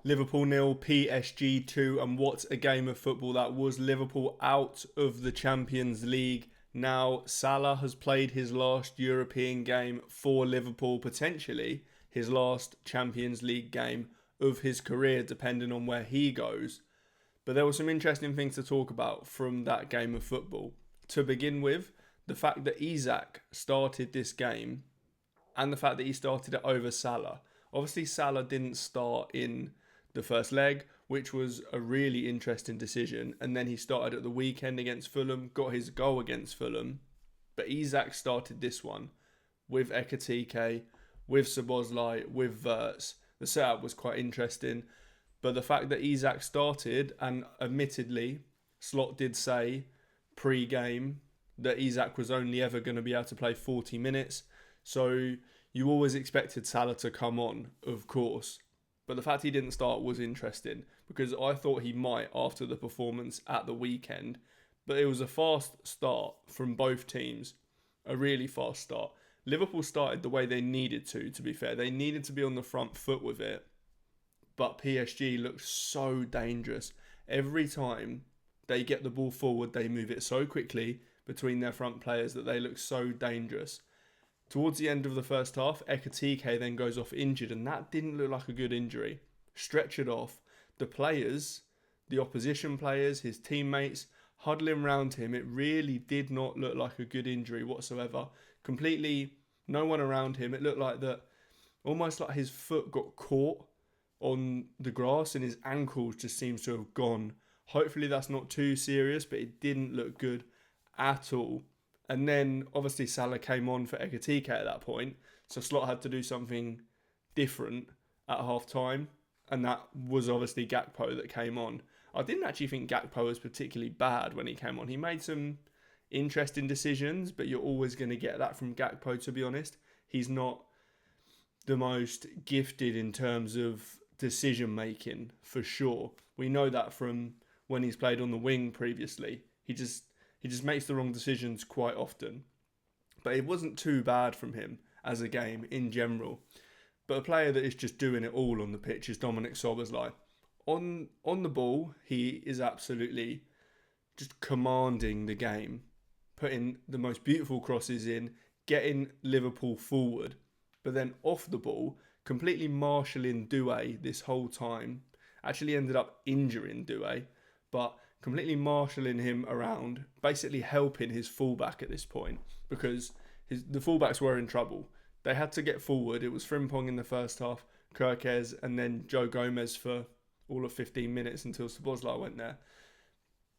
Liverpool 0, PSG 2, and what a game of football that was. Liverpool out of the Champions League. Now, Salah has played his last European game for Liverpool, potentially his last Champions League game of his career, depending on where he goes. But there were some interesting things to talk about from that game of football. To begin with, the fact that Isak started this game and the fact that he started it over Salah. Obviously, Salah didn't start in the first leg, which was a really interesting decision. And then he started at the weekend against Fulham, got his goal against Fulham. But Isak started this one with Ekitike, with Szoboszlai, with Wirtz. The setup was quite interesting. But the fact that Isak started, and admittedly, Slot did say pre-game that Isak was only ever going to be able to play 40 minutes. So you always expected Salah to come on, of course. But the fact he didn't start was interesting because I thought he might after the performance at the weekend. But it was a fast start from both teams, a really fast start. Liverpool started the way they needed to be fair. They needed to be on the front foot with it. But PSG looked so dangerous. Every time they get the ball forward, they move it so quickly between their front players that they look so dangerous. Towards the end of the first half, Ekitike then goes off injured, and that didn't look like a good injury. Stretchered off. The players, the opposition players, his teammates, huddling around him, it really did not look like a good injury whatsoever. Completely no one around him. It looked like that, almost like his foot got caught on the grass and his ankles just seems to have gone. Hopefully that's not too serious, but it didn't look good at all. And then obviously Salah came on for Ekitike at that point, so Slot had to do something different at half time, and that was obviously Gakpo that came on. I didn't actually think Gakpo was particularly bad when he came on. He made some interesting decisions, but you're always going to get that from Gakpo, to be honest. He's not the most gifted in terms of decision making, for sure. We know that from when he's played on the wing previously. He just makes the wrong decisions quite often. But it wasn't too bad from him as a game in general. But a player that is just doing it all on the pitch is Dominik Szoboszlai. On the ball, he is absolutely just commanding the game, putting the most beautiful crosses in, getting Liverpool forward. But then off the ball, completely marshalling Doue this whole time. Actually ended up injuring Doue, but completely marshalling him around, basically helping his fullback at this point because the fullbacks were in trouble. They had to get forward. It was Frimpong in the first half, Kirkes, and then Joe Gomez for all of 15 minutes until Szoboszlai went there.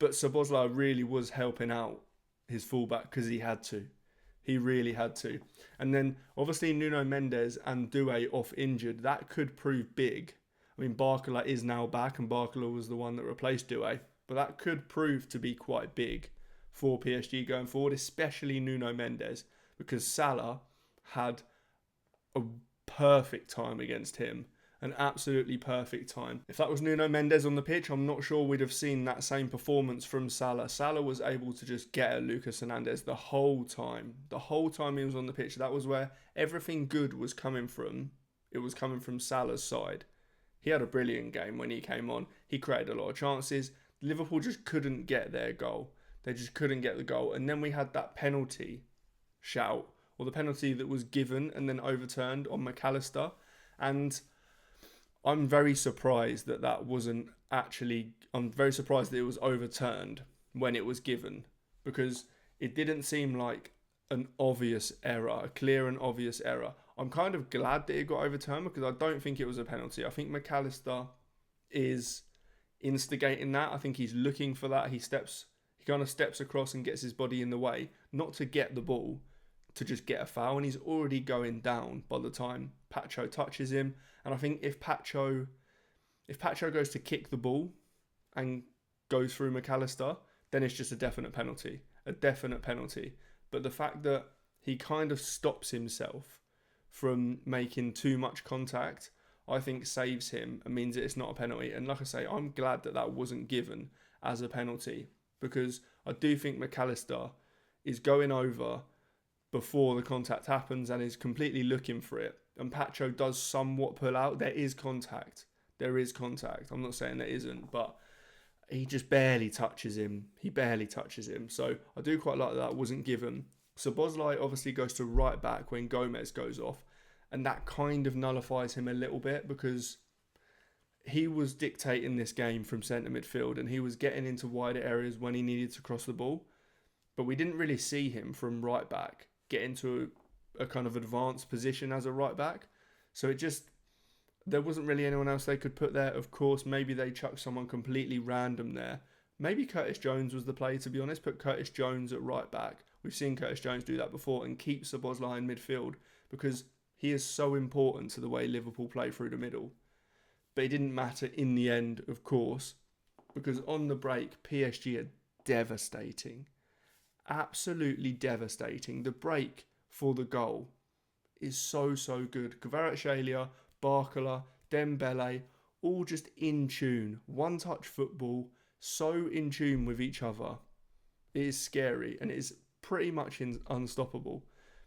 But Szoboszlai really was helping out his fullback because he had to. He really had to. And then obviously Nuno Mendes and Doue off injured. That could prove big. I mean, Barcola is now back and Barcola was the one that replaced Doue. But that could prove to be quite big for PSG going forward, especially Nuno Mendes, because Salah had a perfect time against him. An absolutely perfect time. If that was Nuno Mendes on the pitch, I'm not sure we'd have seen that same performance from Salah. Salah was able to just get at Lucas Hernandez the whole time. The whole time he was on the pitch. That was where everything good was coming from. It was coming from Salah's side. He had a brilliant game when he came on. He created a lot of chances. Liverpool just couldn't get their goal. They just couldn't get the goal. And then we had that penalty shout, or the penalty that was given and then overturned on McAllister. And I'm very surprised that I'm very surprised that it was overturned when it was given, because it didn't seem like an obvious error, a clear and obvious error. I'm kind of glad that it got overturned because I don't think it was a penalty. I think McAllister is instigating that. I think he's looking for that. He kind of steps across and gets his body in the way, not to get the ball, to just get a foul, and he's already going down by the time Pacho touches him. And I think if Pacho goes to kick the ball and goes through McAllister, then it's just a definite penalty. But the fact that he kind of stops himself from making too much contact, I think saves him and means that it's not a penalty. And like I say, I'm glad that that wasn't given as a penalty, because I do think McAllister is going over before the contact happens and is completely looking for it. And Pacho does somewhat pull out. There is contact. There is contact. I'm not saying there isn't, but he just barely touches him. So I do quite like that wasn't given. So Boslai obviously goes to right back when Gomez goes off, and that kind of nullifies him a little bit because he was dictating this game from centre midfield and he was getting into wider areas when he needed to cross the ball. But we didn't really see him from right back get into a kind of advanced position as a right back. So there wasn't really anyone else they could put there. Of course, maybe they chucked someone completely random there. Maybe Curtis Jones was the play, to be honest. Put Curtis Jones at right back. We've seen Curtis Jones do that before and keep Szoboszlai in midfield because he is so important to the way Liverpool play through the middle. But it didn't matter in the end, of course, because on the break, PSG are devastating. Absolutely devastating. The break for the goal is so good. Kvaratskhelia, Barcola, Dembele, all just in tune. One-touch football, so in tune with each other. It is scary and it is pretty much unstoppable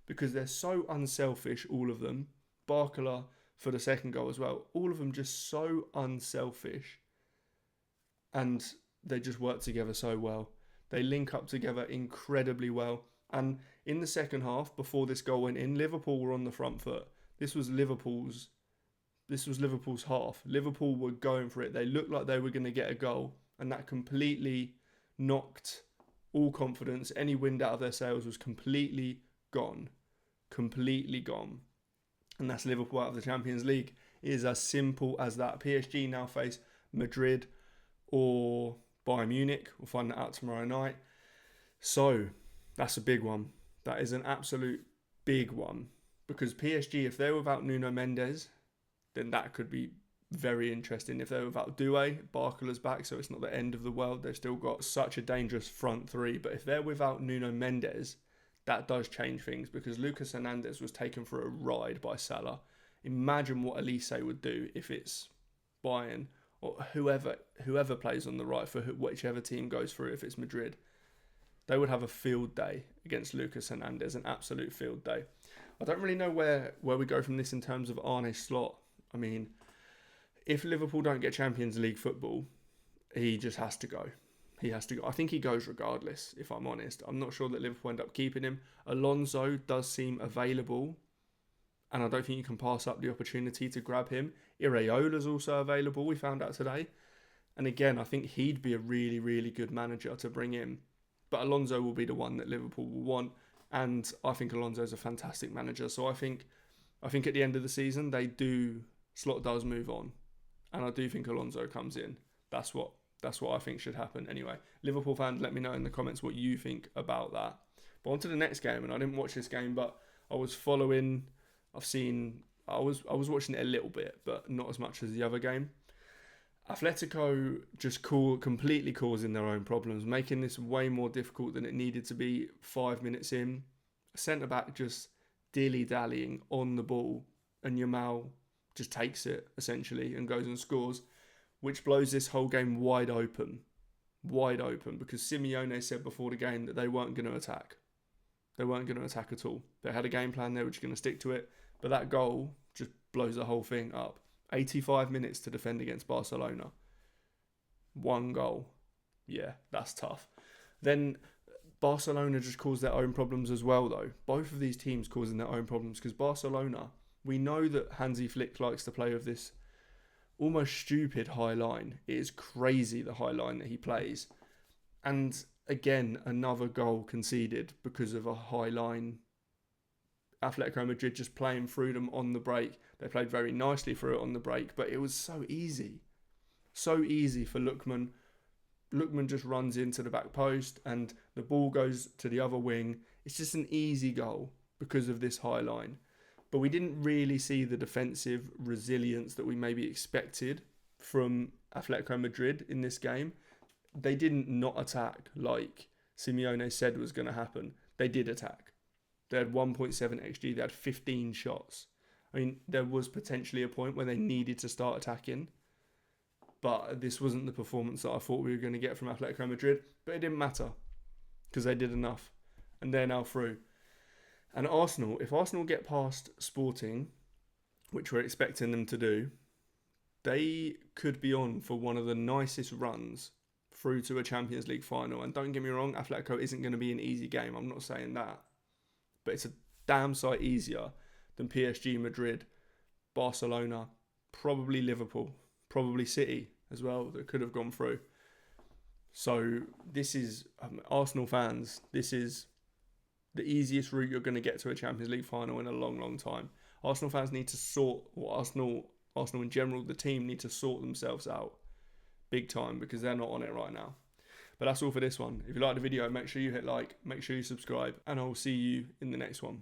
because they're so unselfish, all of them. Barcola for the second goal as well. All of them just so unselfish and they just work together so well. They link up together incredibly well. And in the second half, before this goal went in, Liverpool were on the front foot. This was Liverpool's half. Liverpool were going for it. They looked like they were going to get a goal, and that completely knocked all confidence. Any wind out of their sails was completely gone. And that's Liverpool out of the Champions League. It is as simple as that. PSG now face Madrid or Bayern Munich. We'll find that out tomorrow night. So that's a big one. That is an absolute big one. Because PSG, if they're without Nuno Mendes, then that could be very interesting. If they're without Doue, Barcola's back, so it's not the end of the world. They've still got such a dangerous front three. But if they're without Nuno Mendes, that does change things because Lucas Hernandez was taken for a ride by Salah. Imagine what Elise would do if it's Bayern or whoever plays on the right for whichever team goes through. If it's Madrid, they would have a field day against Lucas Hernandez, an absolute field day. I don't really know where we go from this in terms of Arne Slot. I mean, if Liverpool don't get Champions League football, he just has to go. He has to go. I think he goes regardless, if I'm honest. I'm not sure that Liverpool end up keeping him. Alonso does seem available, and I don't think you can pass up the opportunity to grab him. Iraola's also available, we found out today. And again, I think he'd be a really, really good manager to bring in. But Alonso will be the one that Liverpool will want. And I think Alonso's a fantastic manager. So I think at the end of the season, Slot does move on. And I do think Alonso comes in. That's what I think should happen. Anyway, Liverpool fans, let me know in the comments what you think about that. But on to the next game, and I didn't watch this game, but I was following. I was watching it a little bit, but not as much as the other game. Atletico just completely causing their own problems, making this way more difficult than it needed to be 5 minutes in. Centre-back just dilly-dallying on the ball, and Yamal just takes it, essentially, and goes and scores, which blows this whole game wide open, because Simeone said before the game that they weren't going to attack. They weren't going to attack at all. They had a game plan, they were just going to stick to it, but that goal just blows the whole thing up. 85 minutes to defend against Barcelona. 1 goal. Yeah, that's tough. Then Barcelona just caused their own problems as well, though. Both of these teams causing their own problems because Barcelona, we know that Hansi Flick likes to play with this almost stupid high line. It is crazy, the high line that he plays. And again, another goal conceded because of a high line. Atletico Madrid just playing through them on the break. They played very nicely through it on the break, but it was so easy. So easy for Lookman. Lookman just runs into the back post and the ball goes to the other wing. It's just an easy goal because of this high line. But we didn't really see the defensive resilience that we maybe expected from Atletico Madrid in this game. They didn't not attack like Simeone said was going to happen. They did attack. They had 1.7 XG. They had 15 shots. I mean, there was potentially a point where they needed to start attacking. But this wasn't the performance that I thought we were going to get from Atletico Madrid. But it didn't matter because they did enough. And they're now through. And Arsenal, if Arsenal get past Sporting, which we're expecting them to do, they could be on for one of the nicest runs through to a Champions League final. And don't get me wrong, Atletico isn't going to be an easy game. I'm not saying that. But it's a damn sight easier than PSG, Madrid, Barcelona, probably Liverpool, probably City as well that could have gone through. So this is, Arsenal fans, this is the easiest route you're going to get to a Champions League final in a long, long time. Arsenal fans need to Arsenal in general, the team need to sort themselves out big time because they're not on it right now. But that's all for this one. If you like the video, make sure you hit like, make sure you subscribe, and I'll see you in the next one.